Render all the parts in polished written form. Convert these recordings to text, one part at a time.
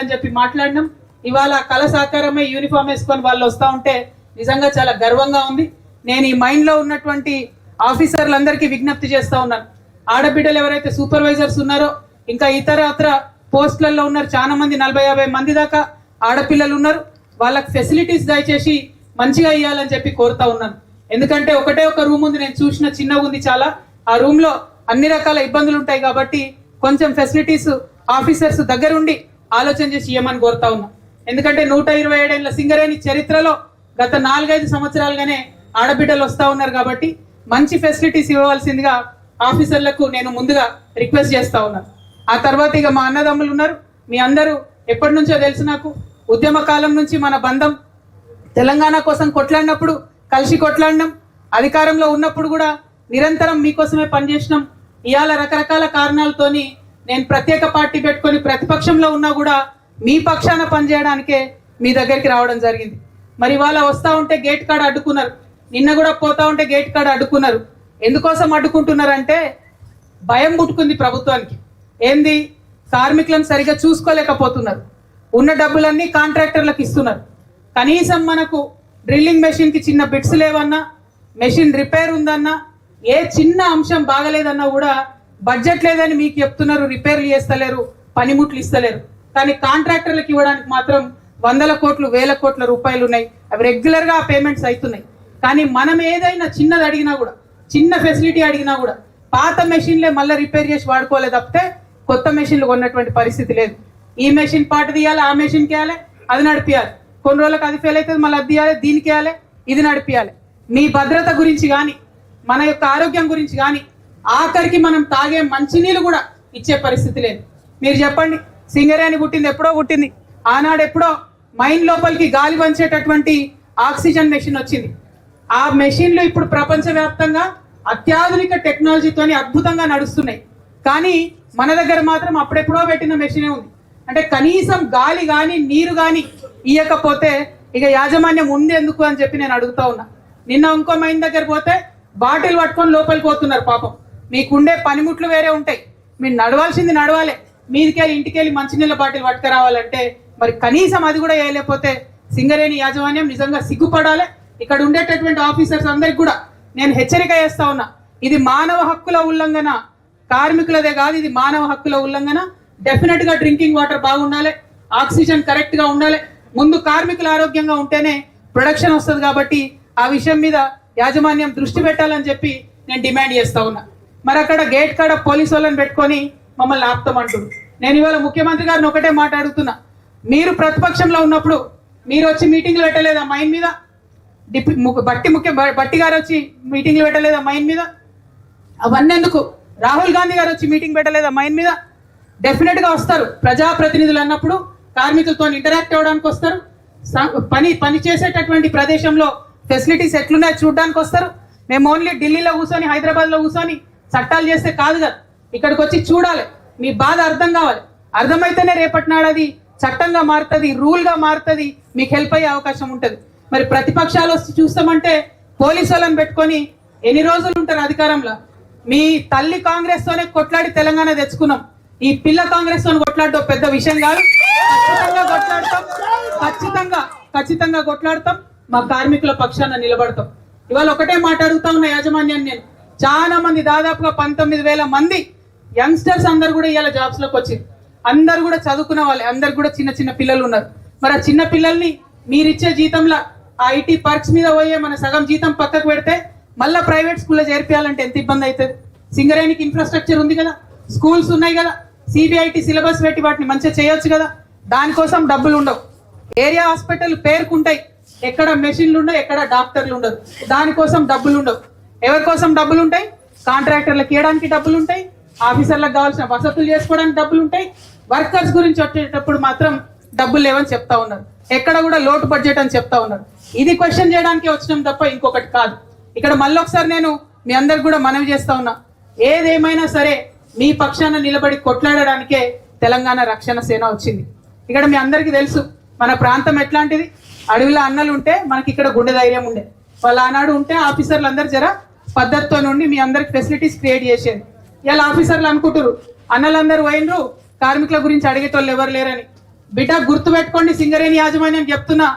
అని చెప్పి మాట్లాడినాం. ఇవాళ కళ సాకారమే యూనిఫామ్ వేసుకొని వాళ్ళు వస్తూ ఉంటే నిజంగా చాలా గర్వంగా ఉంది. నేను ఈ మైండ్లో ఉన్నటువంటి ఆఫీసర్లందరికీ విజ్ఞప్తి చేస్తూ ఉన్నాను. ఆడబిడ్డలు ఎవరైతే సూపర్వైజర్స్ ఉన్నారో ఇంకా ఇతర పోస్టులలో ఉన్నారు, చాలా మంది 40-50 మంది దాకా ఆడపిల్లలు ఉన్నారు. వాళ్ళకి ఫెసిలిటీస్ దయచేసి మంచిగా ఇవ్వాలని చెప్పి కోరుతా ఉన్నాను. ఎందుకంటే ఒకటే ఒక రూమ్ ఉంది, నేను చూసిన చిన్నగా ఉంది చాలా. ఆ రూమ్ లో అన్ని రకాల ఇబ్బందులు ఉంటాయి కాబట్టి కొంచెం ఫెసిలిటీస్ ఆఫీసర్స్ దగ్గరుండి ఆలోచన చేసి ఇవ్వమని కోరుతా ఉన్నా. ఎందుకంటే 127 ఏళ్ల సింగరేణి చరిత్రలో గత 4-5 సంవత్సరాలుగానే ఆడబిడ్డలు వస్తూ ఉన్నారు కాబట్టి మంచి ఫెసిలిటీస్ ఇవ్వవలసిందిగా ఆఫీసర్లకు నేను ముందుగా రిక్వెస్ట్ చేస్తా ఉన్నాను. ఆ తర్వాత ఇక మా అన్నదమ్ములు ఉన్నారు, మీ అందరూ ఎప్పటి నుంచో తెలుసు నాకు. ఉద్యమ కాలం నుంచి మన బంధం, తెలంగాణ కోసం కొట్లాడినప్పుడు కలిసి కొట్లాడినాం, అధికారంలో ఉన్నప్పుడు కూడా నిరంతరం మీకోసమే పనిచేసినాం. ఇవాళ రకరకాల కారణాలతోని నేను ప్రత్యేక పార్టీ పెట్టుకొని ప్రతిపక్షంలో ఉన్నా కూడా మీ పక్షాన పనిచేయడానికే మీ దగ్గరికి రావడం జరిగింది. మరి ఇవాళ వస్తూ ఉంటే గేట్ కాడ అడ్డుకున్నారు, నిన్న కూడా పోతా ఉంటే గేట్ కాడ అడ్డుకున్నారు. ఎందుకోసం అడ్డుకుంటున్నారంటే భయం పుట్టుకుంది ప్రభుత్వానికి. ఏంది, కార్మికులను సరిగా చూసుకోలేకపోతున్నారు, ఉన్న డబ్బులన్నీ కాంట్రాక్టర్లకు ఇస్తున్నారు. కనీసం మనకు డ్రిల్లింగ్ మెషిన్కి చిన్న బిట్స్ లేవన్నా, మెషిన్ రిపేర్ ఉందన్నా, ఏ చిన్న అంశం బాగలేదన్నా కూడా బడ్జెట్ లేదని మీకు చెప్తున్నారు, రిపేర్లు చేస్తలేరు, పనిముట్లు ఇస్తలేరు. కానీ కాంట్రాక్టర్లకు ఇవ్వడానికి మాత్రం 100 కోట్లు 1000 కోట్ల రూపాయలు ఉన్నాయి. అవి రెగ్యులర్గా పేమెంట్స్ అవుతున్నాయి. కానీ మనం ఏదైనా చిన్నది అడిగినా కూడా, చిన్న ఫెసిలిటీ అడిగినా కూడా పాత మెషిన్లే మళ్ళీ రిపేర్ చేసి వాడుకోలేదు తప్పితే కొత్త మెషిన్లు కొన్నటువంటి పరిస్థితి లేదు. ఈ మెషిన్ పాటు తీయాలి, ఆ మెషిన్కి వేయాలి, అది నడిపియాలి. కొన్ని రోజులకు అది ఫెయిల్ అవుతుంది, మళ్ళీ అది తీయాలి, దీనికి వేయాలి, ఇది నడిపియాలి. మీ భద్రత గురించి కానీ, మన యొక్క ఆరోగ్యం గురించి కానీ, ఆఖరికి మనం తాగే మంచినీళ్ళు కూడా ఇచ్చే పరిస్థితి లేదు. మీరు చెప్పండి, సింగరేణి పుట్టింది ఎప్పుడో పుట్టింది, ఆనాడు ఎప్పుడో మైన్ లోపలికి గాలి వంచేటటువంటి ఆక్సిజన్ మెషిన్ వచ్చింది. ఆ మెషిన్లు ఇప్పుడు ప్రపంచవ్యాప్తంగా అత్యాధునిక టెక్నాలజీతోని అద్భుతంగా నడుస్తున్నాయి. కానీ మన దగ్గర మాత్రం అప్పుడెప్పుడో పెట్టిన మెషినే ఉంది. అంటే కనీసం గాలి కానీ నీరు కానీ ఇవ్వకపోతే ఇక యాజమాన్యం ఉంది ఎందుకు అని చెప్పి నేను అడుగుతా ఉన్నా. నిన్న ఇంకో మైన్ దగ్గర పోతే బాటిల్ పట్టుకొని లోపలికి పోతున్నారు. పాపం, మీకుండే పనిముట్లు వేరే ఉంటాయి, మీరు నడవాల్సింది నడవాలి, మీదికెళ్ళి ఇంటికెళ్ళి మంచినీళ్ళ బాటిల్ పట్టుకురావాలంటే మరి కనీసం అది కూడా వేయలేకపోతే సింగరేణి యాజమాన్యం నిజంగా సిగ్గుపడాలి. ఇక్కడ ఉండేటటువంటి ఆఫీసర్స్ అందరికి కూడా నేను హెచ్చరిక చేస్తా ఉన్నా, ఇది మానవ హక్కుల ఉల్లంఘన, కార్మికులదే కాదు, ఇది మానవ హక్కుల ఉల్లంఘన. డెఫినెట్ గా డ్రింకింగ్ వాటర్ బాగుండాలి, ఆక్సిజన్ కరెక్ట్ గా ఉండాలి. ముందు కార్మికులు ఆరోగ్యంగా ఉంటేనే ప్రొడక్షన్ వస్తుంది. కాబట్టి ఆ విషయం మీద యాజమాన్యం దృష్టి పెట్టాలని చెప్పి నేను డిమాండ్ చేస్తా ఉన్నా. మరి అక్కడ గేట్ కాడ పోలీసు వాళ్ళని పెట్టుకొని మమ్మల్ని ఆపుతామంటుంది. నేను ఇవాళ ముఖ్యమంత్రి గారిని ఒకటే మాట అడుగుతున్నా, మీరు ప్రతిపక్షంలో ఉన్నప్పుడు మీరు వచ్చి మీటింగ్లు పెట్టలేదా మైన్ మీద? బట్టి గారు వచ్చి మీటింగ్లు పెట్టలేదా మైన్ మీద? అవన్నీ ఎందుకు? రాహుల్ గాంధీ గారు వచ్చి మీటింగ్ పెట్టలేదా మైన్ మీద? డెఫినెట్ గా వస్తారు. ప్రజాప్రతినిధులు అన్నప్పుడు కార్మికులతో ఇంటరాక్ట్ అవ్వడానికి వస్తారు. పని చేసేటటువంటి ప్రదేశంలో ఫెసిలిటీస్ ఎట్లున్నాయో చూడడానికి వస్తారు. మేము ఓన్లీ ఢిల్లీలో కూర్చొని, హైదరాబాద్లో కూర్చొని చట్టాలు చేస్తే కాదు కదా, ఇక్కడికి వచ్చి చూడాలి, మీ బాధ అర్థం కావాలి. అర్థమైతేనే రేపటి నాడు అది చట్టంగా మారుతుంది, రూల్గా మారుతుంది, మీకు హెల్ప్ అయ్యే అవకాశం ఉంటుంది. మరి ప్రతిపక్షాలు వచ్చి చూస్తామంటే పోలీసు వాళ్ళని పెట్టుకొని ఎన్ని రోజులు ఉంటారు అధికారంలో? మీ తల్లి కాంగ్రెస్ తోనే కొట్లాడి తెలంగాణ తెచ్చుకున్నాం. ఈ పిల్ల కాంగ్రెస్ తో కొట్లాడటం పెద్ద విషయం కాదు. ఖచ్చితంగా కొట్లాడతాం. మా కార్మికుల పక్షాన నిలబడతాం. ఇవాళ ఒకటే మాట అడుగుతా ఉన్న యాజమాన్యాన్ని నేను, చాలా మంది దాదాపుగా 19,000 మంది యంగ్స్టర్స్ అందరు కూడా ఇవాళ జాబ్స్ లోకి వచ్చారు. అందరు కూడా చదువుకున్న వాళ్ళే, అందరు కూడా చిన్న చిన్న పిల్లలు ఉన్నారు. మరి ఆ చిన్న పిల్లల్ని మీరిచ్చే జీతంలో ఆ ఐటీ పార్క్స్ మీద పోయే మన సగం జీతం పక్కకు పెడితే మళ్ళీ ప్రైవేట్ స్కూల్లో చేర్పియాలంటే ఎంత ఇబ్బంది అవుతుంది? సింగరేణికి ఇన్ఫ్రాస్ట్రక్చర్ ఉంది కదా, స్కూల్స్ ఉన్నాయి కదా, సిబిఐటి సిలబస్ పెట్టి వాటిని మంచిగా చేయొచ్చు కదా. దానికోసం డబ్బులు ఉండవు. ఏరియా హాస్పిటల్ పేరుకుంటాయి, ఎక్కడ మెషిన్లు ఉండవు, ఎక్కడ డాక్టర్లు ఉండరు. దానికోసం డబ్బులు ఉండవు. ఎవరి కోసం డబ్బులు ఉంటాయి? కాంట్రాక్టర్లకు ఇవ్వడానికి డబ్బులు ఉంటాయి, ఆఫీసర్లకు కావాల్సిన వసతులు చేసుకోవడానికి డబ్బులు ఉంటాయి. వర్కర్స్ గురించి వచ్చేటప్పుడు మాత్రం డబ్బులు లేవని చెప్తా ఉన్నారు. ఎక్కడ కూడా లోటు బడ్జెట్ అని చెప్తా ఉన్నారు. ఇది క్వశ్చన్ చేయడానికి వచ్చినాం తప్ప ఇంకొకటి కాదు. ఇక్కడ మళ్ళీ ఒకసారి నేను మీ అందరికి కూడా మనవి చేస్తా ఉన్నా, ఏదేమైనా సరే మీ పక్షాన నిలబడి కొట్లాడడానికే తెలంగాణ రక్షణ సేన వచ్చింది. ఇక్కడ మీ అందరికీ తెలుసు మన ప్రాంతం ఎట్లాంటిది. అడవిలో అన్నలు ఉంటే మనకి ఇక్కడ గుండె ధైర్యం ఉండే. వాళ్ళు ఆనాడు ఉంటే ఆఫీసర్లు అందరు జర పద్ధతితో నుండి మీ అందరికి ఫెసిలిటీస్ క్రియేట్ చేసేది. ఇలా ఆఫీసర్లు అనుకుంటారు అన్నలందరూ పోయినరు, కార్మికుల గురించి అడిగేటోళ్ళు ఎవరు లేరని. బిడ్డ గుర్తు పెట్టుకోండి, సింగరేణి యాజమాన్యం చెప్తున్నా,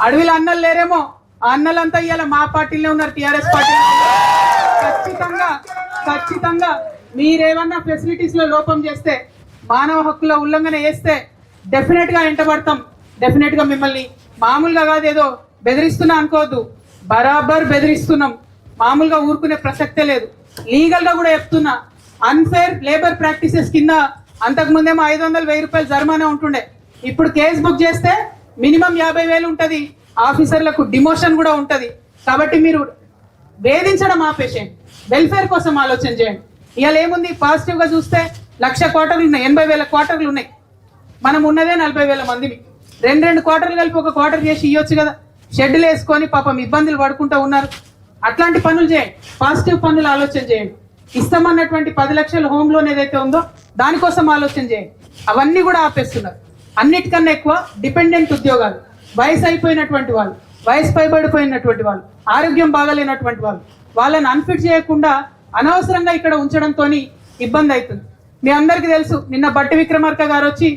అడవిలో అన్నలు లేరేమో, ఆ అన్నలంతా ఇవాళ మా పార్టీలో ఉన్నారు, టిఆర్ఎస్ పార్టీలో. ఖచ్చితంగా మీరేమన్నా ఫెసిలిటీస్ లో లోపం చేస్తే, మానవ హక్కుల ఉల్లంఘన చేస్తే డెఫినెట్ గా వెంటబడతాం. డెఫినెట్ గా మిమ్మల్ని మామూలుగా కాదు ఏదో బెదిరిస్తున్నా అనుకోవద్దు, బరాబర్ బెదిరిస్తున్నాం. మామూలుగా ఊరుకునే ప్రసక్తే లేదు. లీగల్ గా కూడా చెప్తున్నా, అన్ఫేర్ లేబర్ ప్రాక్టీసెస్ కింద అంతకుముందేమో 500-1000 రూపాయలు జరిమానా ఉంటుండే, ఇప్పుడు కేసు బుక్ చేస్తే మినిమం 50,000 ఉంటుంది, ఆఫీసర్లకు డిమోషన్ కూడా ఉంటుంది. కాబట్టి మీరు వేధించడం ఆపేసేయండి, వెల్ఫేర్ కోసం ఆలోచన చేయండి. ఇవాళ ఏముంది, పాజిటివ్ గా చూస్తే 1,00,000 క్వార్టర్లు ఉన్నాయి, 80,000 క్వార్టర్లు ఉన్నాయి. మనం ఉన్నదే 40,000 మందిని. 2 క్వార్టర్లు కలిపి ఒక క్వార్టర్ చేసి ఇవ్వచ్చు కదా. షెడ్యూల్ వేసుకొని పాపం ఇబ్బందులు పడుకుంటూ ఉన్నారు. అట్లాంటి పనులు చేయండి, పాజిటివ్ పనులు ఆలోచన చేయండి. ఇస్తామన్నటువంటి 10 లక్షల హోమ్ లోన్ ఏదైతే ఉందో దానికోసం ఆలోచన చేయండి. అవన్నీ కూడా ఆపేస్తున్నారు. అన్నిటికన్నా ఎక్కువ డిపెండెంట్ ఉద్యోగాలు, వయసు అయిపోయినటువంటి వాళ్ళు, వయసు పైబడిపోయినటువంటి వాళ్ళు, ఆరోగ్యం బాగాలేనటువంటి వాళ్ళు, వాళ్ళని అన్ఫిట్ చేయకుండా అనవసరంగా ఇక్కడ ఉంచడంతో ఇబ్బంది అవుతుంది. మీ అందరికీ తెలుసు, నిన్న బట్టి విక్రమార్క గారు వచ్చి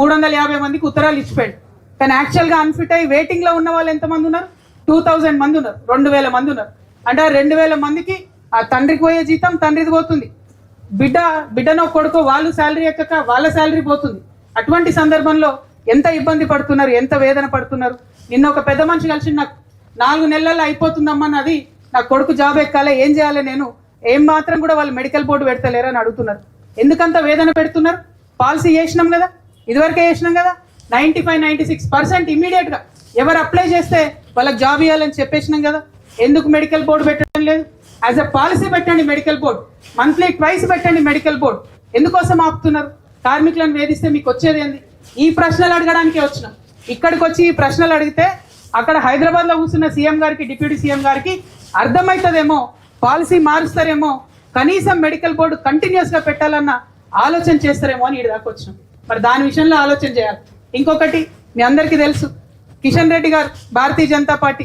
350 మందికి ఉత్తరాలు ఇచ్చిపోయాడు. కానీ యాక్చువల్గా అన్ఫిట్ అయ్యి వెయిటింగ్ లో ఉన్న వాళ్ళు ఎంతమంది ఉన్నారు? 2000 మంది ఉన్నారు, 2000 మంది ఉన్నారు. అంటే 2000 మందికి ఆ తండ్రికి పోయే జీతం తండ్రిది పోతుంది, బిడ్డనో కొడుకో వాళ్ళు శాలరీ ఎక్కక వాళ్ళ శాలరీ పోతుంది. అటువంటి సందర్భంలో ఎంత ఇబ్బంది పడుతున్నారు, ఎంత వేదన పడుతున్నారు. నిన్న ఒక పెద్ద మనిషి కలిసి నాకు 4 నెలల్లో అయిపోతుందమ్మా నాది, నా కొడుకు జాబ్ ఎక్కాలి, ఏం చేయాలి నేను, ఏం మాత్రం కూడా వాళ్ళు మెడికల్ బోర్డు పెడతలేరు అని అడుగుతున్నారు. ఎందుకంత వేదన పెడుతున్నారు? పాలసీ చేసినాం కదా, ఇదివరకే చేసినాం కదా. 95-96% ఇమీడియట్ గా ఎవరు అప్లై చేస్తే వాళ్ళకి జాబ్ ఇవ్వాలని చెప్పేసినాం కదా. ఎందుకు మెడికల్ బోర్డు పెట్టడం లేదు? యాజ్ ఎ పాలసీ పెట్టండి మెడికల్ బోర్డు, మంత్లీ ట్వైస్ పెట్టండి మెడికల్ బోర్డు. ఎందుకోసం ఆపుతున్నారు? కార్మికులను వేధిస్తే మీకు వచ్చేది ఏంది? ఈ ప్రశ్నలు అడగడానికే వచ్చినాం. ఇక్కడికి వచ్చి ఈ ప్రశ్నలు అడిగితే అక్కడ హైదరాబాద్ లో కూర్చున్న సీఎం గారికి, డిప్యూటీ సీఎం గారికి అర్థమవుతుందేమో, పాలసీ మారుస్తారేమో, కనీసం మెడికల్ బోర్డు కంటిన్యూస్ గా పెట్టాలన్న ఆలోచన చేస్తారేమో అని ఇటు దాకా వచ్చినాం. మరి దాని విషయంలో ఆలోచన చేయాలి. ఇంకొకటి మీ అందరికీ తెలుసు, కిషన్ రెడ్డి గారు భారతీయ జనతా పార్టీ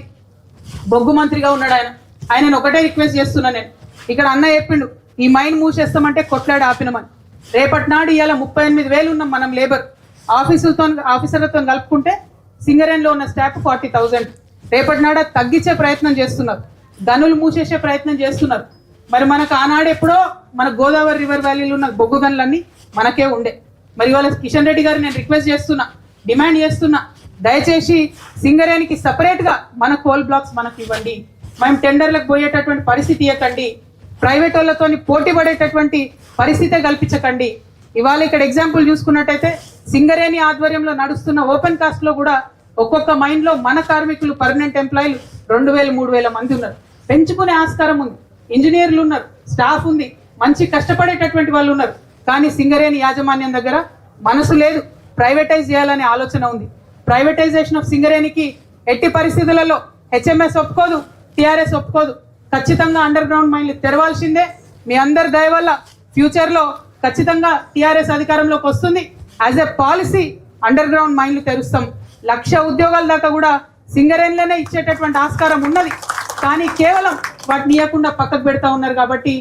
బొగ్గు మంత్రిగా ఉన్నాడు. ఆయనను ఒకటే రిక్వెస్ట్ చేస్తున్నా నేను, ఇక్కడ అన్న చెప్పిండు ఈ మైన్ మూసేస్తామంటే కొట్లాడి ఆపినమని. రేపటి నాడు ఇవాళ 38,000 ఉన్నాం మనం లేబర్, ఆఫీసర్లతో కలుపుకుంటే సింగరేణిలో ఉన్న స్టాఫ్ 40,000. రేపటి నాడు తగ్గించే ప్రయత్నం చేస్తున్నారు, గనులు మూసేసే ప్రయత్నం చేస్తున్నారు. మరి మనకు ఆనాడు ఎప్పుడో మన గోదావరి రివర్ వ్యాలీలో ఉన్న బొగ్గు గనులన్నీ మనకే ఉండే. మరి ఇవాళ కిషన్ రెడ్డి గారు నేను రిక్వెస్ట్ చేస్తున్నా, డిమాండ్ చేస్తున్నా, దయచేసి సింగరేణికి సపరేట్ గా మన కోల్ బ్లాక్స్ మనకు ఇవ్వండి. మేము టెండర్లకు పోయేటటువంటి పరిస్థితి ఇవ్వకండి, ప్రైవేట్ వాళ్ళతో పోటీ పడేటటువంటి పరిస్థితే కల్పించకండి. ఇవాళ ఇక్కడ ఎగ్జాంపుల్ చూసుకున్నట్టయితే సింగరేణి ఆధ్వర్యంలో నడుస్తున్న ఓపెన్ కాస్ట్ లో కూడా ఒక్కొక్క మైన్ లో మన కార్మికులు పర్మనెంట్ ఎంప్లాయీలు 2,000-3,000 మంది ఉన్నారు. పెంచుకునే ఆస్కారం ఉంది, ఇంజనీర్లు ఉన్నారు, స్టాఫ్ ఉంది, మంచి కష్టపడేటటువంటి వాళ్ళు ఉన్నారు. కానీ సింగరేణి యాజమాన్యం దగ్గర మనసు లేదు, ప్రైవేటైజ్ చేయాలనే ఆలోచన ఉంది. ప్రైవేటైజేషన్ ఆఫ్ సింగరేణికి ఎట్టి పరిస్థితులలో హెచ్ఎంఎస్ ఒప్పుకోదు, టిఆర్ఎస్ ఒప్పుకోదు. ఖచ్చితంగా అండర్ గ్రౌండ్ మైన్లు తెరవాల్సిందే. మీ అందరి దయ వల్ల ఫ్యూచర్ లో ఖచ్చితంగా టిఆర్ఎస్ అధికారంలోకి వస్తుంది. As a policy underground మైన్లు తెరుస్తాం. 1,00,000 ఉద్యోగాల దాకా కూడా సింగరేణిలోనే ఇచ్చేటటువంటి ఆస్కారం ఉన్నది. కానీ కేవలం వాటిని ఇవ్వకుండా పక్కకు పెడతా ఉన్నారు. కాబట్టి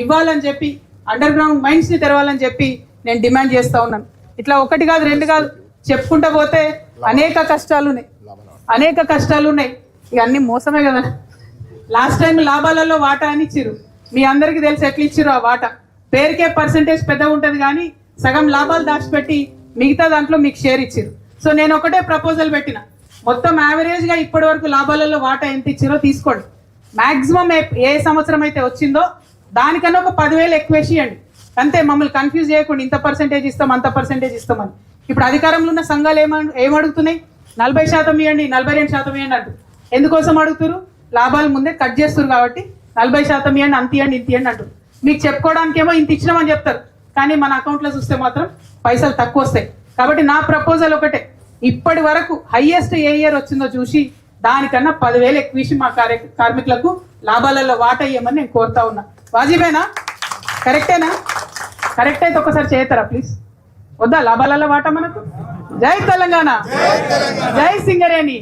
ఇవ్వాలని చెప్పి అండర్ గ్రౌండ్ మైన్స్ ని తెరవాలని చెప్పి నేను డిమాండ్ చేస్తా ఉన్నాను. ఇట్లా 1 కాదు 2 కాదు చెప్పుకుంటా పోతే అనేక కష్టాలు ఉన్నాయి. ఇక అన్ని మోసమే కదా. లాస్ట్ టైం లాభాలలో వాటా అని ఇచ్చిర్రు, మీ అందరికి తెలిసి ఎట్లా ఇచ్చిర్రు. ఆ వాటా పేరుకే పర్సంటేజ్ పెద్దగా ఉంటుంది కానీ సగం లాభాలు దాచిపెట్టి మిగతా దాంట్లో మీకు షేర్ ఇచ్చిర్రు. సో నేను ఒకటే ప్రపోజల్ పెట్టిన, మొత్తం యావరేజ్ గా ఇప్పటి వరకు లాభాలలో వాటా ఎంత ఇచ్చిరో తీసుకోండి. మాక్సిమం ఏ సంవత్సరం అయితే వచ్చిందో దానికన్నా ఒక 10,000 ఎక్కువ ఇవ్వండి. అంతే, మమ్మల్ని కన్ఫ్యూజ్ చేయకుండా ఇంత పర్సెంటేజ్ ఇస్తాం అంత పర్సెంటేజ్ ఇస్తామని. ఇప్పుడు అధికారంలో ఉన్న సంఘాలు ఏమడుగుతున్నాయి? 40% ఇవ్వండి, 42% ఇవ్వండి అంటారు. ఎందుకోసం అడుగుతారు? లాభాలు ముందే కట్ చేస్తారు కాబట్టి 40% ఇవ్వండి, అంత ఇవ్వండి, ఇంత ఇవ్వండి అంటారు. మీకు చెప్పుకోవడానికేమో ఇంత ఇచ్చినామని చెప్తారు, కానీ మన అకౌంట్ లో చూస్తే మాత్రం పైసలు తక్కువ వస్తాయి. కాబట్టి నా ప్రపోజల్ ఒకటే, ఇప్పటి వరకు హైయెస్ట్ ఏ ఇయర్ వచ్చిందో చూసి దానికన్నా 10,000 ఎక్కువ ఇచ్చి మా కార్మికులకు లాభాలలో వాటా ఇవ్వమని నేను కోరుతా ఉన్నా. వాజిబేనా? కరెక్టేనా? కరెక్ట్ అయితే ఒకసారి చేస్తారా ప్లీజ్? వద్దా లాభాలలో వాటా మనకు? జై తెలంగాణ, జై సింగరేణి.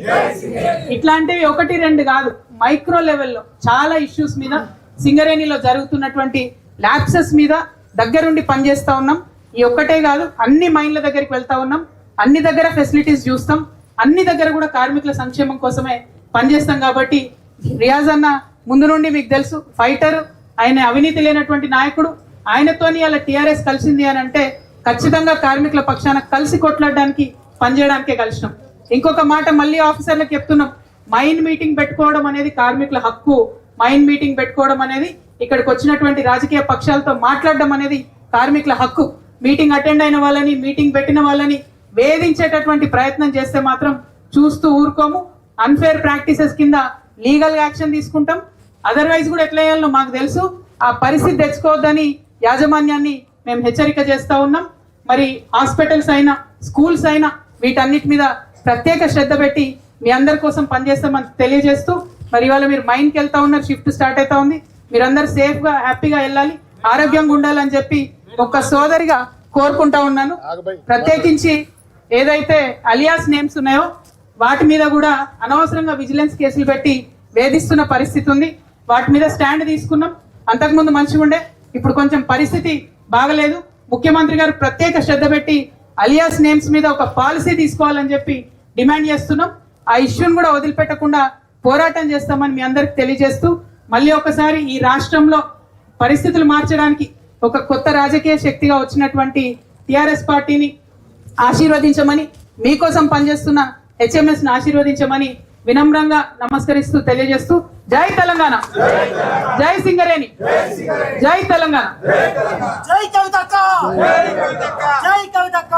ఇట్లాంటివి 1-2 కాదు, మైక్రో లెవెల్లో చాలా ఇష్యూస్ మీద సింగరేణిలో జరుగుతున్నటువంటి ల్యాప్సెస్ మీద దగ్గరుండి పనిచేస్తా ఉన్నాం. ఈ ఒక్కటే కాదు, అన్ని మైన్ల దగ్గరికి వెళ్తా ఉన్నాం. అన్ని దగ్గర ఫెసిలిటీస్ చూస్తాం, అన్ని దగ్గర కూడా కార్మికుల సంక్షేమం కోసమే పనిచేస్తాం. కాబట్టి రియాజ్ అన్న ముందు నుండి మీకు తెలుసు ఫైటర్, ఆయన అవినీతి లేనటువంటి నాయకుడు. ఆయనతోని అలా టీఆర్ఎస్ కలిసింది అని అంటే ఖచ్చితంగా కార్మికుల పక్షాన కలిసి కొట్లాడడానికి పనిచేయడానికే కలిసినాం. ఇంకొక మాట మళ్ళీ ఆఫీసర్లకు చెప్తున్నాం, మైన్ మీటింగ్ పెట్టుకోవడం అనేది కార్మికుల హక్కు. మైన్ మీటింగ్ పెట్టుకోవడం అనేది ఇక్కడికి వచ్చినటువంటి రాజకీయ పక్షాలతో మాట్లాడడం అనేది కార్మికుల హక్కు. మీటింగ్ అటెండ్ అయిన వాళ్ళని, మీటింగ్ పెట్టిన వాళ్ళని వేధించేటటువంటి ప్రయత్నం చేస్తే మాత్రం చూస్తూ ఊరుకోము. అన్ఫేర్ ప్రాక్టీసెస్ కింద లీగల్ యాక్షన్ తీసుకుంటాం. అదర్వైజ్ కూడా ఎట్లా చేయాలో మాకు తెలుసు. ఆ పరిస్థితి తెచ్చుకోవద్దని యాజమాన్యాన్ని మేము హెచ్చరిక చేస్తా ఉన్నాం. మరి హాస్పిటల్స్ అయినా, స్కూల్స్ అయినా వీటన్నిటి మీద ప్రత్యేక శ్రద్ధ పెట్టి మీ అందరి కోసం పనిచేస్తామని తెలియజేస్తూ, మరి ఇవాళ మీరు మైండ్కి వెళ్తా ఉన్నారు, షిఫ్ట్ స్టార్ట్ అవుతా ఉంది. మీరందరూ సేఫ్ గా హ్యాపీగా వెళ్ళాలి, ఆరోగ్యంగా ఉండాలని చెప్పి ఒక సోదరిగా కోరుకుంటా ఉన్నాను. ప్రత్యేకించి ఏదైతే అలియాస్ నేమ్స్ ఉన్నాయో వాటి మీద కూడా అనవసరంగా విజిలెన్స్ కేసులు పెట్టి వేధిస్తున్న పరిస్థితి ఉంది. వాటి మీద స్టాండ్ తీసుకున్నాం. అంతకుముందు మంచిగా ఉండే, ఇప్పుడు కొంచెం పరిస్థితి బాగలేదు. ముఖ్యమంత్రి గారు ప్రత్యేక శ్రద్ధ పెట్టి అలియాస్ నేమ్స్ మీద ఒక పాలసీ తీసుకోవాలని చెప్పి డిమాండ్ చేస్తున్నాం. ఆ ఇష్యూని కూడా వదిలిపెట్టకుండా పోరాటం చేస్తామని మీ అందరికి తెలియజేస్తూ, మళ్ళీ ఒకసారి ఈ రాష్ట్రంలో పరిస్థితులు మార్చడానికి ఒక కొత్త రాజకీయ శక్తిగా వచ్చినటువంటి టిఆర్ఎస్ పార్టీని ఆశీర్వదించమని, మీకోసం పనిచేస్తున్న హెచ్ఎంఎస్ ని ఆశీర్వదించమని వినమ్రంగా నమస్కరిస్తూ తెలియజేస్తూ, జై తెలంగాణ, జై సింగరేణి, జై తెలంగాణ, జై కవితక్క, జై కవితక్క.